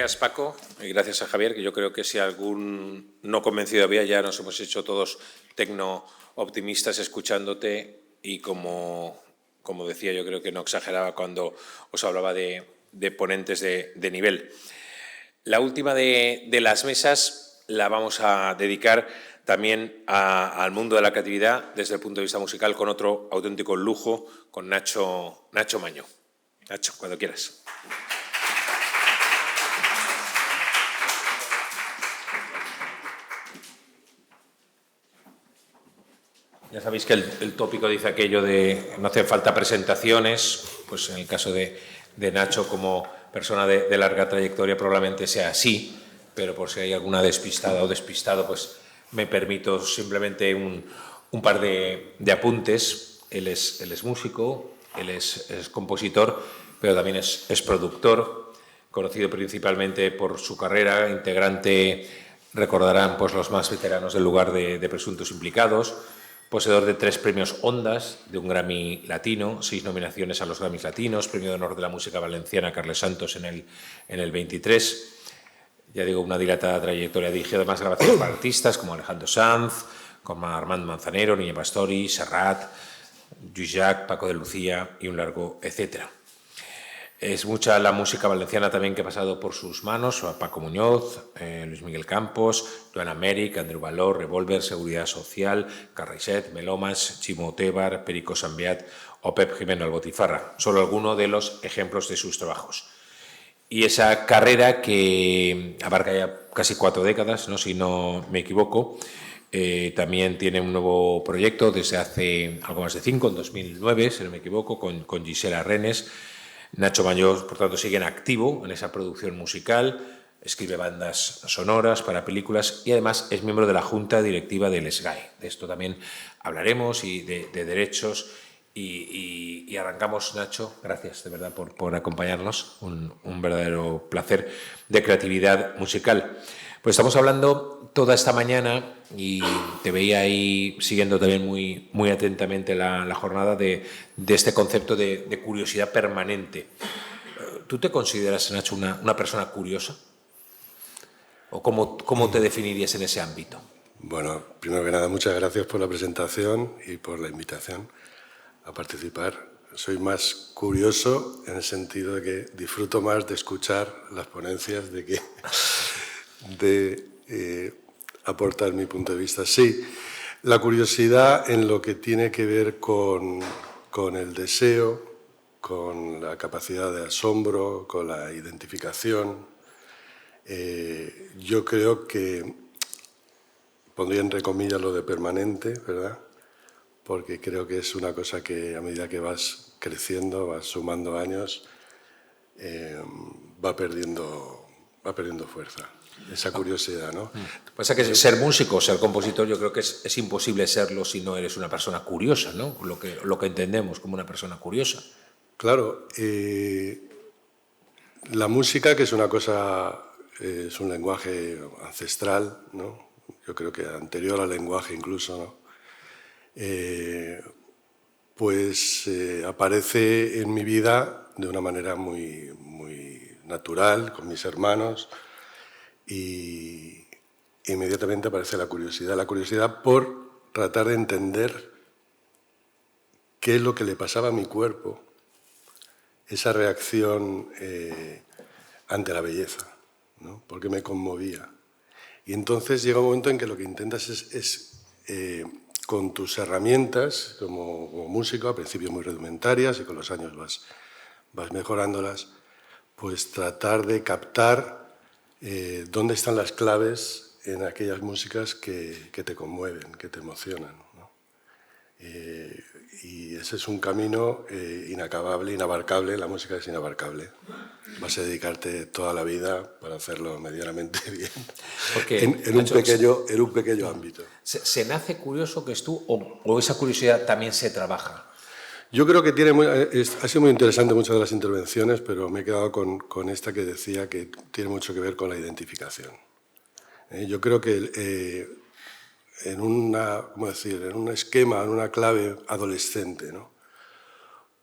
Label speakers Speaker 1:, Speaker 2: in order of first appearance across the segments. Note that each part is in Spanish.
Speaker 1: Gracias, Paco, y gracias a Javier, que yo creo que si algún no convencido había, ya nos hemos hecho todos tecno-optimistas escuchándote y como decía, yo creo que no exageraba cuando os hablaba de ponentes de nivel. La última de las mesas la vamos a dedicar también al mundo de la creatividad desde el punto de vista musical con otro auténtico lujo, con Nacho Mañó. Nacho, cuando quieras. Ya sabéis que el tópico dice aquello de no hacen falta presentaciones, pues en el caso de Nacho como persona de larga trayectoria probablemente sea así, pero por si hay alguna despistada o despistado, pues me permito simplemente un par de apuntes. Él es músico, él es compositor, pero también es productor, conocido principalmente por su carrera, integrante, recordarán pues los más veteranos del lugar de Presuntos Implicados, poseedor de 3 premios Ondas, de un Grammy Latino, 6 nominaciones a los Grammys Latinos, Premio de Honor de la Música Valenciana Carles Santos en el 23. Ya digo, una dilatada trayectoria. Dirigido además grabaciones para artistas como Alejandro Sanz, como Armando Manzanero, Niña Pastori, Serrat, Lluís Llach, Paco de Lucía y un largo etcétera. Es mucha la música valenciana también que ha pasado por sus manos, Paco Muñoz, Luis Miguel Campos, Joan Améric, Andreu Valor, Revolver, Seguridad Social, Carraiset, Melómas, Chimo Tebar, Perico Sambeat o Pep Jimeno Albotifarra. Solo algunos de los ejemplos de sus trabajos. Y esa carrera que abarca ya casi 4 décadas, ¿no? Si no me equivoco, también tiene un nuevo proyecto desde hace algo más de 5, en 2009, si no me equivoco, con Gisela Renes. Nacho Mañó, por tanto, sigue en activo en esa producción musical, escribe bandas sonoras para películas y además es miembro de la junta directiva del SGAE. De esto también hablaremos y de derechos. Y arrancamos, Nacho, gracias de verdad por acompañarnos, un verdadero placer de creatividad musical. Pues estamos hablando toda esta mañana y te veía ahí siguiendo también muy atentamente la jornada de este concepto de curiosidad permanente. ¿Tú te consideras, Nacho, una persona curiosa? ¿O cómo te definirías en ese ámbito?
Speaker 2: Bueno, primero que nada, muchas gracias por la presentación y por la invitación a participar. Soy más curioso en el sentido de que disfruto más de escuchar las ponencias de que de aportar mi punto de vista. Sí, la curiosidad en lo que tiene que ver con el deseo, con la capacidad de asombro, con la identificación. Yo creo que pondría entre comillas lo de permanente, ¿verdad? Porque creo que es una cosa que a medida que vas creciendo, vas sumando años, va perdiendo fuerza. Esa curiosidad, ¿no?
Speaker 1: Pasa que ser músico, ser compositor, yo creo que es imposible serlo si no eres una persona curiosa, ¿no? Lo que entendemos como una persona curiosa.
Speaker 2: Claro, la música, que es una cosa, es un lenguaje ancestral, ¿no? Yo creo que anterior al lenguaje incluso, ¿no? Aparece en mi vida de una manera muy natural, con mis hermanos, y inmediatamente aparece la curiosidad por tratar de entender qué es lo que le pasaba a mi cuerpo, esa reacción ante la belleza, ¿no? Porque me conmovía. Y entonces llega un momento en que lo que intentas es con tus herramientas como músico, a principio muy rudimentarias y con los años vas mejorándolas, pues tratar de captar dónde están las claves en aquellas músicas que te conmueven, que te emocionan, ¿no? Y ese es un camino inacabable, inabarcable. La música es inabarcable. Vas a dedicarte toda la vida para hacerlo medianamente bien.
Speaker 1: Porque,
Speaker 2: en un pequeño ámbito.
Speaker 1: ¿Se nace curioso que es tú o esa curiosidad también se trabaja?
Speaker 2: Yo creo que ha sido muy interesante muchas de las intervenciones, pero me he quedado con esta que decía que tiene mucho que ver con la identificación. Yo creo que en un esquema, en una clave adolescente, ¿no?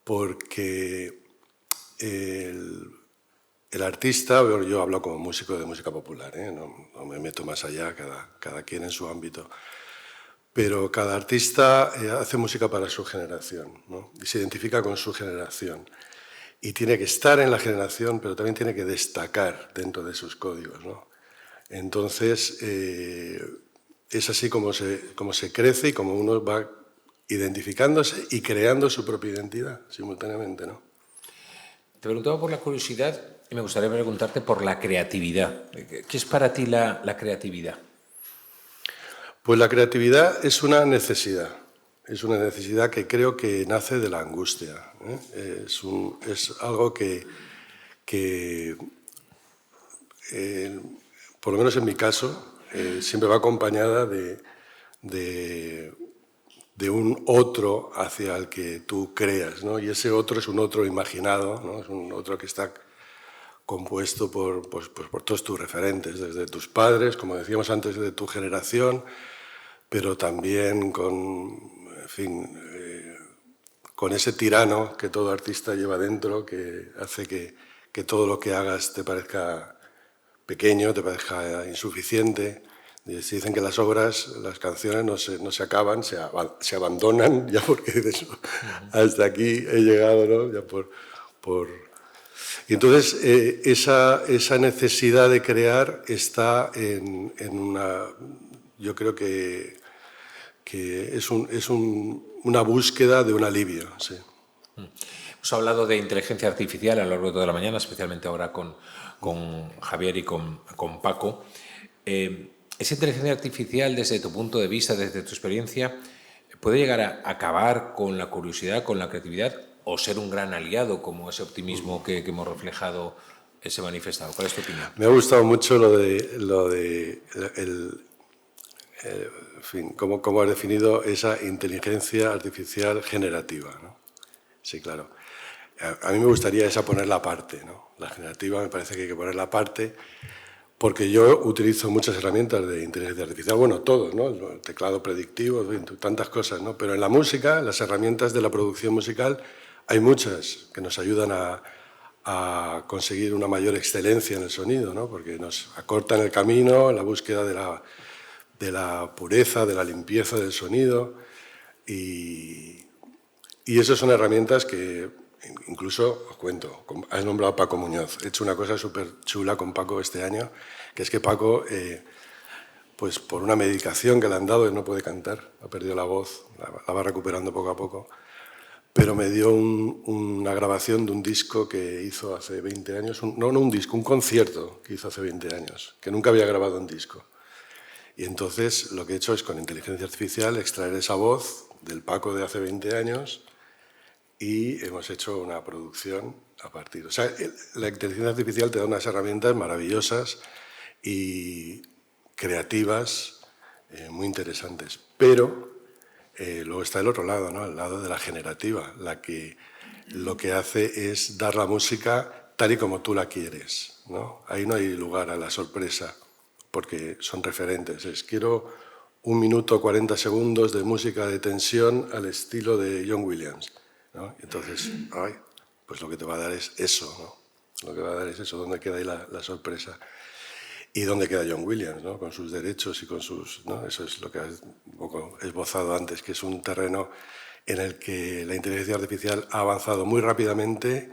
Speaker 2: Porque el el artista, yo hablo como músico de música popular, no me meto más allá, cada quien en su ámbito, pero cada artista hace música para su generación, ¿no? Y se identifica con su generación. Y tiene que estar en la generación, pero también tiene que destacar dentro de sus códigos, ¿no? Entonces, es así como se crece y como uno va identificándose y creando su propia identidad simultáneamente, ¿no?
Speaker 1: Te preguntaba por la curiosidad y me gustaría preguntarte por la creatividad. ¿Qué es para ti la creatividad?
Speaker 2: Pues la creatividad es una necesidad que creo que nace de la angustia, ¿eh? Es algo que por lo menos en mi caso, siempre va acompañada de un otro hacia el que tú creas, ¿no? Y ese otro es un otro imaginado, ¿no? Es un otro que está compuesto por todos tus referentes, desde tus padres, como decíamos antes, de tu generación, pero también con ese tirano que todo artista lleva dentro, que hace que todo lo que hagas te parezca pequeño, te parezca insuficiente. Se dicen que las obras, las canciones no se acaban, se abandonan, ya porque de eso, hasta aquí he llegado, ¿no? Ya Y entonces esa necesidad de crear está en una... Yo creo que es una búsqueda de un alivio, sí.
Speaker 1: Hemos hablado de inteligencia artificial a lo largo de toda la mañana, especialmente ahora con Javier y con Paco. ¿Esa inteligencia artificial, desde tu punto de vista, desde tu experiencia, puede llegar a acabar con la curiosidad, con la creatividad, o ser un gran aliado, como ese optimismo que hemos reflejado se manifestado? ¿Cuál es tu opinión?
Speaker 2: Me ha gustado mucho en fin, cómo has definido esa inteligencia artificial generativa, ¿no? Sí, claro. A mí me gustaría ponerla aparte, ¿no? La generativa me parece que hay que ponerla aparte, porque yo utilizo muchas herramientas de inteligencia artificial, bueno, todos, ¿no? El teclado predictivo, tantas cosas, ¿no? Pero en la música, las herramientas de la producción musical, hay muchas que nos ayudan a conseguir una mayor excelencia en el sonido, ¿no? Porque nos acortan el camino, la búsqueda de la pureza, de la limpieza del sonido, y esas son herramientas que incluso, os cuento, has nombrado a Paco Muñoz. He hecho una cosa súper chula con Paco este año, que es que Paco, pues por una medicación que le han dado, él no puede cantar, ha perdido la voz, la va recuperando poco a poco, pero me dio una grabación de un disco que hizo hace 20 años, no un disco, un concierto que hizo hace 20 años, que nunca había grabado un disco. Y entonces lo que he hecho es, con inteligencia artificial, extraer esa voz del Paco de hace 20 años y hemos hecho una producción a partir. O sea, la inteligencia artificial te da unas herramientas maravillosas y creativas, muy interesantes. Pero luego está el otro lado, ¿no? El lado de la generativa, la que lo que hace es dar la música tal y como tú la quieres, ¿no? Ahí no hay lugar a la sorpresa, porque son referentes. Quiero 1 minuto 40 segundos de música de tensión al estilo de John Williams, ¿no? Entonces, pues lo que te va a dar es eso, ¿no? Lo que va a dar es eso, ¿dónde queda ahí la sorpresa? ¿Y dónde queda John Williams, ¿no? Con sus derechos y con sus... ¿no? Eso es lo que has un poco esbozado antes, que es un terreno en el que la inteligencia artificial ha avanzado muy rápidamente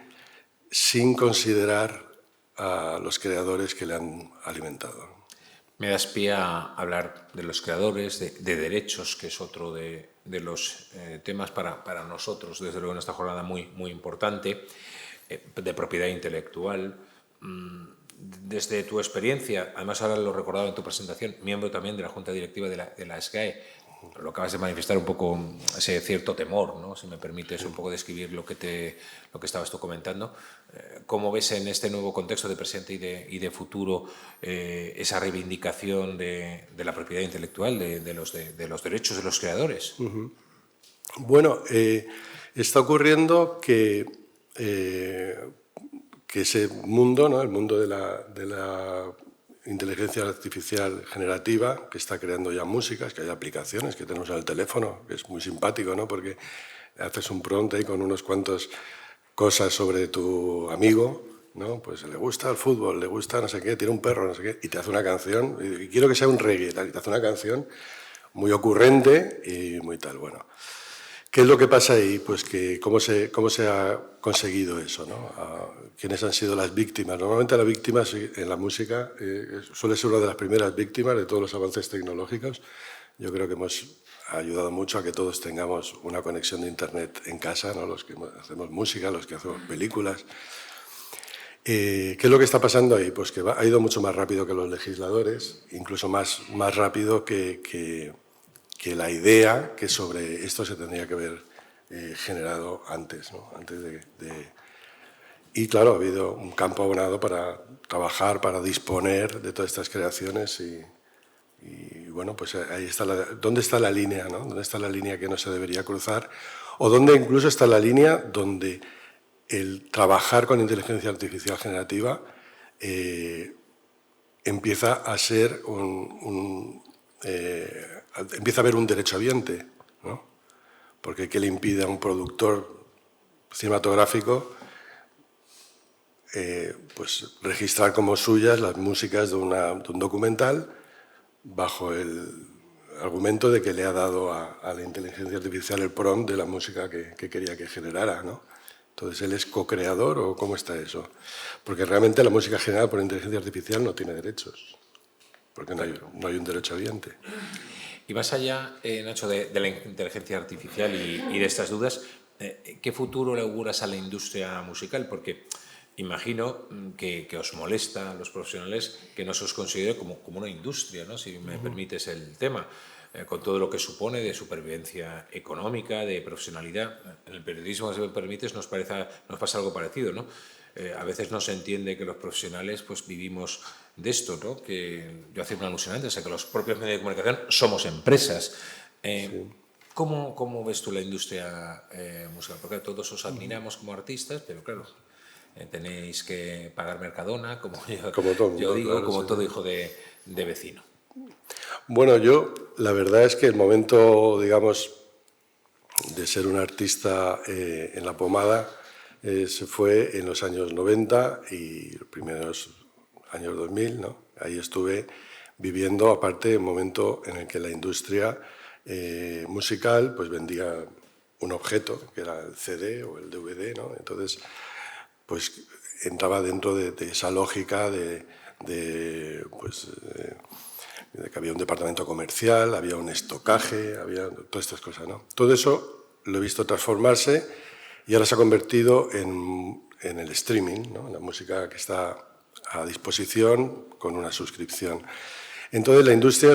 Speaker 2: sin considerar a los creadores que le han alimentado.
Speaker 1: Me das pie a hablar de los creadores, de derechos, que es otro de los temas para nosotros, desde luego en esta jornada muy, muy importante, de propiedad intelectual. Desde tu experiencia, además ahora lo recordaba en tu presentación, miembro también de la Junta Directiva de la SGAE, lo acabas de manifestar un poco ese cierto temor, ¿no? Si me permites un poco describir lo que estabas tú comentando. ¿Cómo ves en este nuevo contexto de presente y de futuro esa reivindicación de la propiedad intelectual, de los derechos de los creadores?
Speaker 2: Bueno, está ocurriendo que ese mundo, ¿no? El mundo de la inteligencia artificial generativa, que está creando ya músicas, que hay aplicaciones que tenemos en el teléfono, que es muy simpático, ¿no? Porque haces un prompt ahí con unos cuantos cosas sobre tu amigo ¿no? Pues le gusta el fútbol, le gusta no sé qué, tiene un perro, no sé qué, y te hace una canción, y quiero que sea un reggae, tal, y te hace una canción muy ocurrente y muy tal. Bueno, ¿qué es lo que pasa ahí? Pues que cómo se ha conseguido eso, ¿no? ¿Quiénes han sido las víctimas? Normalmente la víctima en la música suele ser una de las primeras víctimas de todos los avances tecnológicos. Yo creo que hemos ayudado mucho a que todos tengamos una conexión de Internet en casa, ¿no? Los que hacemos música, los que hacemos películas. ¿Qué es lo que está pasando ahí? Pues que ha ido mucho más rápido que los legisladores, incluso más rápido que la idea que sobre esto se tendría que haber generado antes, ¿no? Y claro, ha habido un campo abonado para trabajar, para disponer de todas estas creaciones y bueno, pues ahí está ¿dónde está la línea, ¿no? ¿Dónde está la línea que no se debería cruzar? O dónde incluso está la línea donde el trabajar con inteligencia artificial generativa empieza a ser empieza a haber un derechohabiente, ¿no? Porque ¿qué le impide a un productor cinematográfico pues registrar como suyas las músicas de un documental bajo el argumento de que le ha dado a la inteligencia artificial el prompt de la música que quería que generara, ¿no? Entonces, ¿él es co-creador o cómo está eso? Porque realmente la música generada por inteligencia artificial no tiene derechos, porque no hay un derechohabiente.
Speaker 1: Y más allá, Nacho, de la inteligencia artificial y de estas dudas, ¿qué futuro le auguras a la industria musical? Porque imagino que os molesta a los profesionales que no se os considere como una industria, ¿no? Si me permites el tema, con todo lo que supone de supervivencia económica, de profesionalidad. En el periodismo, si me permites, nos pasa algo parecido, ¿no? A veces no se entiende que los profesionales pues vivimos de esto, ¿no? Que yo hacía una alusión antes, a que los propios medios de comunicación somos empresas.
Speaker 2: Sí.
Speaker 1: ¿Cómo ves tú la industria musical? Porque todos os admiramos como artistas, pero claro, tenéis que pagar Mercadona, como
Speaker 2: Como todo
Speaker 1: yo
Speaker 2: mundo,
Speaker 1: digo,
Speaker 2: claro,
Speaker 1: como
Speaker 2: sí,
Speaker 1: todo
Speaker 2: sí.
Speaker 1: hijo de vecino.
Speaker 2: Bueno, la verdad es que el momento, digamos, de ser un artista en la pomada se fue en los años 90 y los primeros años 2000, ¿no? Ahí estuve viviendo, aparte, un momento en el que la industria musical pues vendía un objeto, que era el CD o el DVD, ¿no? Entonces, pues entraba dentro de esa lógica de que había un departamento comercial, había un estocaje, había todas estas cosas, ¿no? Todo eso lo he visto transformarse y ahora se ha convertido en el streaming, ¿no? La música que está a disposición con una suscripción. Entonces la industria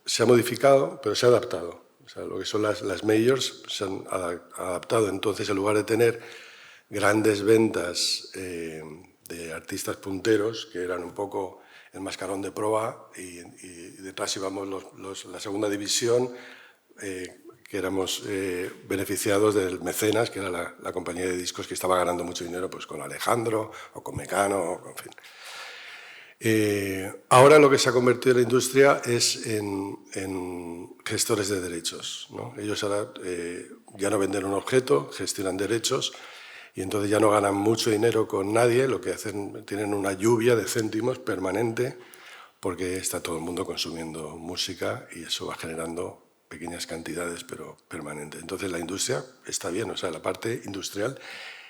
Speaker 2: se ha modificado, pero se ha adaptado. O sea, lo que son las majors se han adaptado. Entonces, en lugar de tener grandes ventas de artistas punteros, que eran un poco el mascarón de proa, y detrás íbamos la segunda división, que éramos beneficiados del Mecenas, que era la compañía de discos que estaba ganando mucho dinero pues, con Alejandro o con Mecano, en fin. Ahora lo que se ha convertido en la industria es en gestores de derechos, ¿no? Ellos ahora ya no venden un objeto, gestionan derechos y entonces ya no ganan mucho dinero con nadie, lo que hacen, tienen una lluvia de céntimos permanente porque está todo el mundo consumiendo música y eso va generando pequeñas cantidades pero permanentes. Entonces la industria está bien, o sea, la parte industrial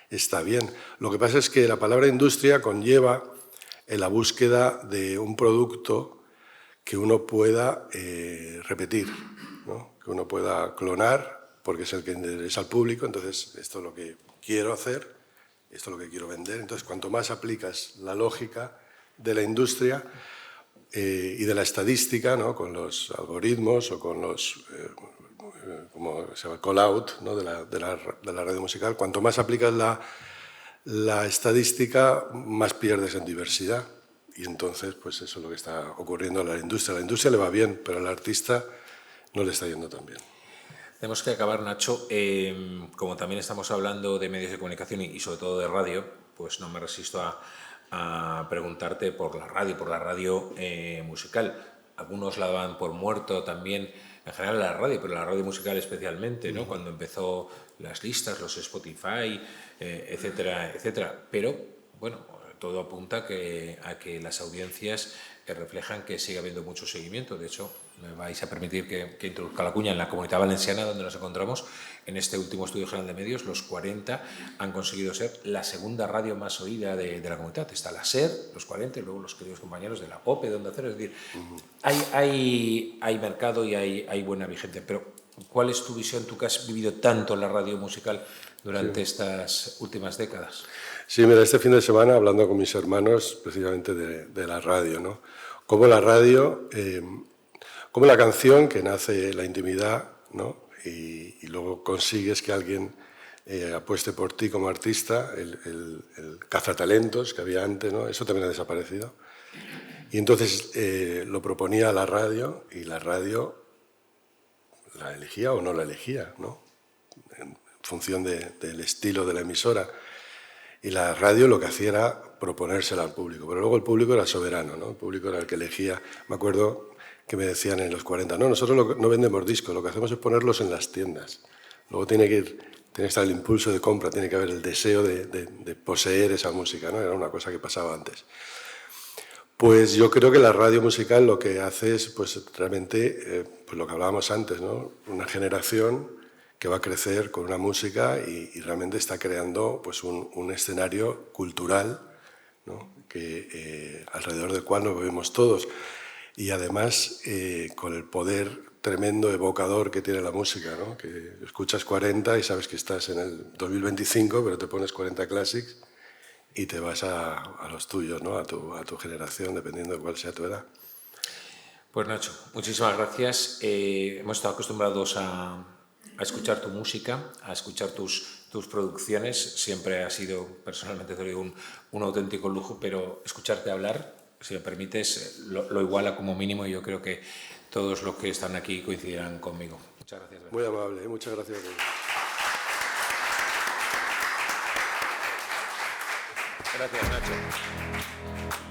Speaker 2: está bien. Lo que pasa es que la palabra industria conlleva en la búsqueda de un producto que uno pueda repetir, ¿no? Que uno pueda clonar, porque es el que interesa al público, entonces esto es lo que quiero hacer, esto es lo que quiero vender. Entonces, cuanto más aplicas la lógica de la industria y de la estadística, ¿no? Con los algoritmos o con los, como se llama, call-out, ¿no? de la radio musical, cuanto más aplicas la estadística, más pierdes en diversidad. Y entonces, pues eso es lo que está ocurriendo a la industria. A la industria le va bien, pero al artista no le está yendo tan bien.
Speaker 1: Tenemos que acabar, Nacho. Como también estamos hablando de medios de comunicación y sobre todo de radio, pues no me resisto a preguntarte por la radio musical. Algunos la daban por muerto también, en general la radio, pero la radio musical especialmente, ¿no? Cuando empezó las listas, los Spotify, etcétera, etcétera. Pero, bueno, todo apunta a que las audiencias reflejan que sigue habiendo mucho seguimiento. De hecho, me vais a permitir que introduzca la cuña en la Comunitat Valenciana, donde nos encontramos. En este último estudio general de medios, los 40 han conseguido ser la segunda radio más oída de la comunidad. Está la SER, los 40, y luego los queridos compañeros de la OPE, de Onda Cero. Es decir, hay mercado y hay buena vigencia. Pero, ¿cuál es tu visión, tú que has vivido tanto la radio musical durante estas últimas décadas?
Speaker 2: Sí, mira, este fin de semana, hablando con mis hermanos precisamente de la radio, ¿no? Cómo la radio, cómo la canción que nace en la intimidad, ¿no? Y luego consigues que alguien apueste por ti como artista, el cazatalentos que había antes, ¿no? Eso también ha desaparecido. Y entonces lo proponía la radio, y la radio la elegía o no la elegía, ¿no? En función del estilo de la emisora. Y la radio lo que hacía era proponérsela al público, pero luego el público era soberano, ¿no? El público era el que elegía. Me acuerdo que me decían en los 40, no, nosotros no vendemos discos, lo que hacemos es ponerlos en las tiendas. Luego tiene que estar el impulso de compra, tiene que haber el deseo de poseer esa música, ¿no? Era una cosa que pasaba antes. Pues yo creo que la radio musical lo que hace es, pues realmente, pues lo que hablábamos antes, ¿no? Una generación que va a crecer con una música y realmente está creando, pues, un escenario cultural, ¿no? Alrededor del cual nos movemos todos. Y además con el poder tremendo evocador que tiene la música, ¿no? Que escuchas 40 y sabes que estás en el 2025, pero te pones 40 Classics y te vas a los tuyos, ¿no? A tu generación, dependiendo de cuál sea tu edad.
Speaker 1: Pues Nacho, muchísimas gracias. Hemos estado acostumbrados a escuchar tu música, a escuchar tus producciones. Siempre ha sido, personalmente te lo digo, un auténtico lujo, pero escucharte hablar, si me permites, lo iguala como mínimo, y yo creo que todos los que están aquí coincidirán conmigo. Muchas gracias.
Speaker 2: Muy amable, muchas gracias.
Speaker 1: Gracias, Nacho.